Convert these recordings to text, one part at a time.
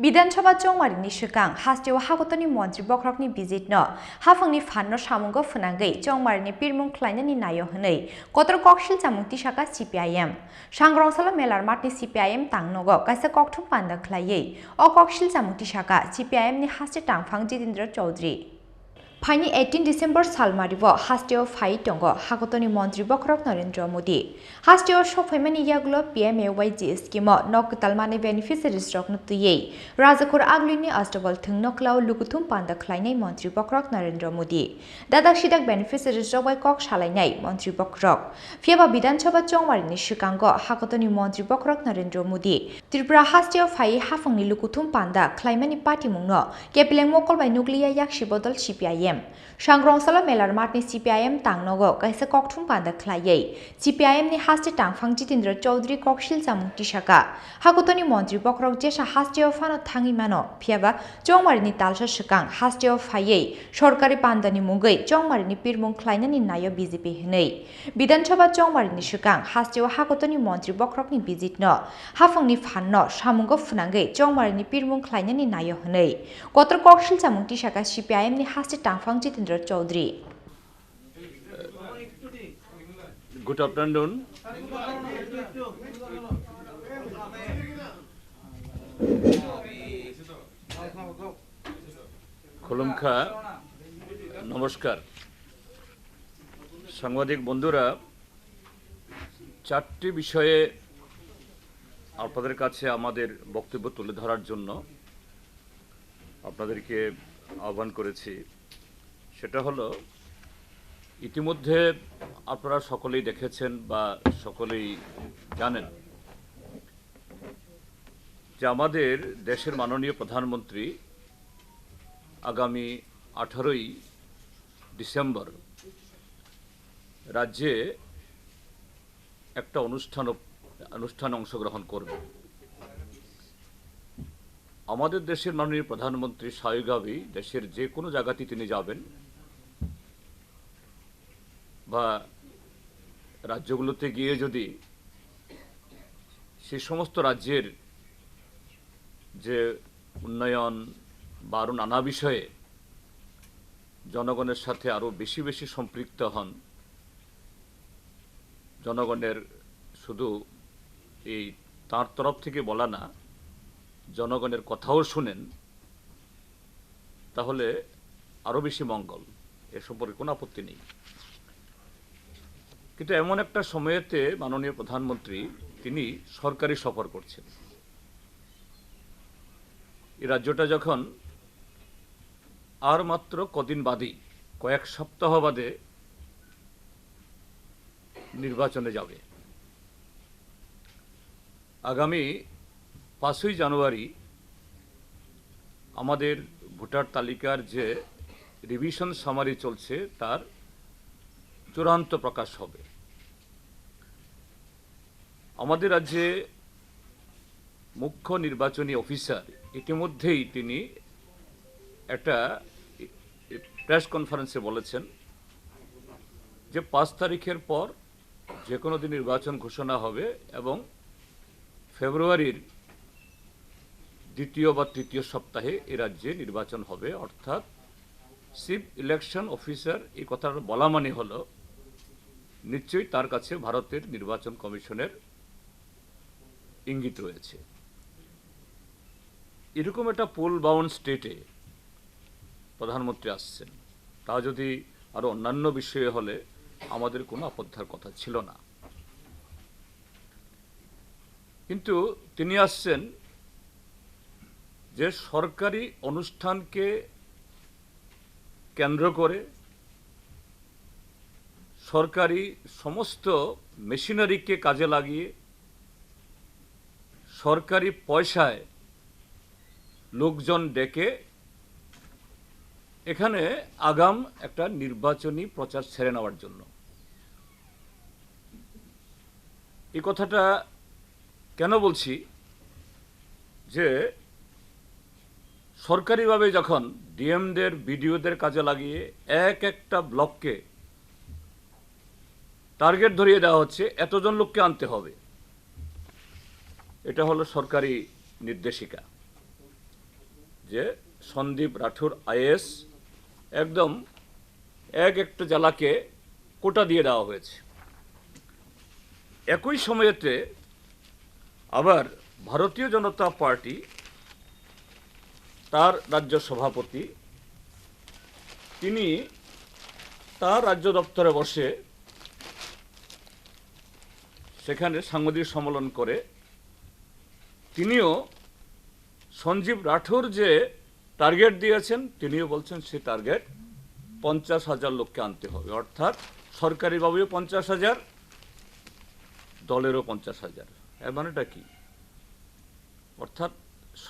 বিধানসভা চংমারিনি সিগাং হাস্টেও হাগতনি মন্ত্রী বক্রকনি বিজিতनो हाफांनि Phanno Samungo Phwnangwi Chongmarini Pirmung Khlainani Naio hwnwi kotor Koksilsamung tisaka CPIM Sangrongsalu melar matni CPIM tangnogo kaisa kokthum panda khlaiwi o Koksilsamung tisaka CPIM ni haste tangphang Jitendra Chaudhary Phaini 18 December salmaribo hasteo phai tongo hagotoni mantri bokrok Narendra Modi hasteo sophaimani yagulo PMAYG scheme noktalmani beneficiaries rokno tuyei rajakhor aglini astobal thungnoklau lukuthum panda khlainai mantri bokrok Narendra Modi dadak sidak beneficiaries rokbai kok salainai mantri bokrok phiaba bidanchaba chongmarini sikango hagotoni mantri bokrok Narendra Modi Tripura hasteo phai Haphangni lukuthum panda khlaimani party mungno kepileng mokolbai nukliya yakshi bodol CPIM Sangrongsalu melar matni CPIM tangnogo kaisa kokthum panda khlaiwi CPIM ni haste tangphang Jitendra Chaudhary Koksilsamung tisaka hagotoni mantri bokrok jesa hasteo Phanno thangi mano phiaba Chongmarini talsa sikang hasteo phaiwi sorkari pandani mungwi Chongmarini Pirmung Khlainani Naio BJP hwnwi Bidanchaba Chongmarini sikang hasteo hagotoni mantri bokrokni bijitno Haphangni Phanno Samungo Phwnangwi Chongmarini Pirmung Khlainani Naio hwnwi kotor Koksilsamung tisaka CPIM ni haste tangphang Jitendra Chaudhary Good afternoon. খুলুমখা নমস্কার সাংবাদিক বন্ধুরা চারটি বিষয়ে আপনাদের কাছে আমাদের বক্তব্য তুলে ধরার জন্য আপনাদেরকে আহ্বান করেছি সেটা হলো ইতিমধ্যে আপনারা সকলেই দেখেছেন বা সকলেই জানেন যে আমাদের দেশের মাননীয় প্রধানমন্ত্রী আগামী 18ই ডিসেম্বর রাজ্যে একটা অনুষ্ঠানে অংশগ্রহণ করবেন আমাদের দেশের মাননীয় প্রধানমন্ত্রী স্বাভাবিকভাবেই দেশের যে কোনো জায়গাতেই তিনি যাবেন বা রাজ্যগুলোতে গিয়ে যদি সেই সমস্ত রাজ্যের যে উন্নয়ন বা আরও নানা বিষয়ে জনগণের সাথে আরও বেশি বেশি সম্পৃক্ত হন জনগণের শুধু এই তার তরফ থেকে বলা না জনগণের কথাও শুনেন তাহলে আরও বেশি মঙ্গল এ সম্পর্কে কোনো আপত্তি নেই কিন্তু এমন একটা সময়েতে মাননীয় প্রধানমন্ত্রী তিনি সরকারি সফর করছেন এই রাজ্যটা যখন আর মাত্র কদিন বাদেই কয়েক সপ্তাহ বাদে নির্বাচনে যাবে আগামী 5ই জানুয়ারি আমাদের ভোটার তালিকার যে রিভিশন সামারি চলছে তার চূড়ান্ত প্রকাশ হবে আমাদের রাজ্যে মুখ্য নির্বাচনী অফিসার ইতিমধ্যেই তিনি একটা প্রেস কনফারেন্সে বলেছেন যে 5 তারিখের পর যে কোনো দিন নির্বাচন ঘোষণা হবে এবং ফেব্রুয়ারির দ্বিতীয় বা তৃতীয় সপ্তাহে এই রাজ্যে নির্বাচন হবে অর্থাৎ চিফ ইলেকশন অফিসার এই কথাটা বলা মানে হলো নিশ্চয়ই তার কাছে ভারতের নির্বাচন কমিশনের ইঙ্গিত রয়েছে এরকম একটা পোল বাউন্ড স্টেটে প্রধানমন্ত্রী আসছেন তা যদি আরো অন্যান্য বিষয়ে হলে আমাদের কোনো আপত্তির কথা ছিল না কিন্তু তিনি আসছেন যে সরকারি অনুষ্ঠানকে কেন্দ্র করে সরকারি সমস্ত মেশিনারিকে কাজে লাগিয়ে সরকারি পয়সায় লোকজন ডেকে এখানে আগাম একটা নির্বাচনী প্রচার ছেড়ে নেওয়ার জন্য এই কথাটা কেন বলছি যে সরকারিভাবে যখন ডিএমদের বিডিওদের কাজে লাগিয়ে একটা ব্লককে টার্গেট ধরিয়ে দেওয়া হচ্ছে এতজন লোককে আনতে হবে এটা হলো সরকারি নির্দেশিকা যে সন্দীপ রাঠোর আইএস একদম একটা জেলাকে কোটা দিয়ে দেওয়া হয়েছে। একই সময়েতে আবার ভারতীয় জনতা পার্টি তার রাজ্য সভাপতি তিনি তার রাজ্য দপ্তরে বসে সেখানে সাংবাদিক সম্মেলন করে তিনিও সঞ্জীব রাঠোর যে টার্গেট দিয়েছেন তিনিও বলছেন সেই টার্গেট 50,000 লোককে আনতে হবে, অর্থাৎ সরকারিভাবেও 50,000, দলেরও 50,000। এর মানেটা কি? অর্থাৎ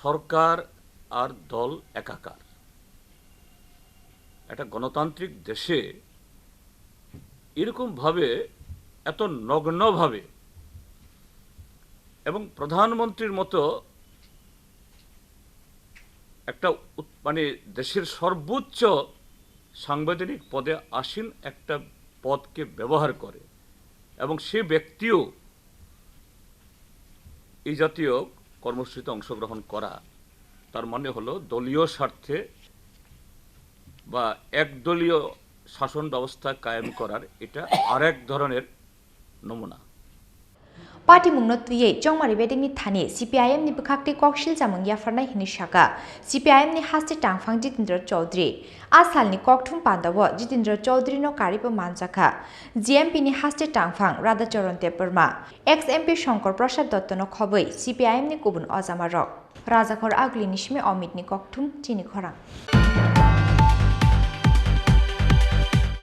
সরকার আর দল একাকার। একটা গণতান্ত্রিক দেশে এরকমভাবে এত নগ্নভাবে এবং প্রধানমন্ত্রীর মতো একটা মানে দেশের সর্বোচ্চ সাংবিধানিক পদে আসীন একটা পদকে ব্যবহার করে এবং সে ব্যক্তিও এই জাতীয় কর্মসূচিতে অংশগ্রহণ করা, তার মানে হলো দলীয় স্বার্থে বা একদলীয় শাসন ব্যবস্থা কায়েম করার এটা আরেক ধরনের নমুনা। Parti mungno tuye Chongmari beding ni thani CPIM ni bukhakti Koksilsamung yafarnai hini shaka CPIM ni hasti tangphang Jitendra Chaudhary asal ni kokthum pandawo Jitendra Chaudhary no karipo manjaka GMP ni hasti tangphang Radhacharan Debarma ex-MP Shankar Prasad Dotto no khoboi CPIM ni kubun ojamarok Rajakhor agli nishme Omit ni kokthum Chini Khorang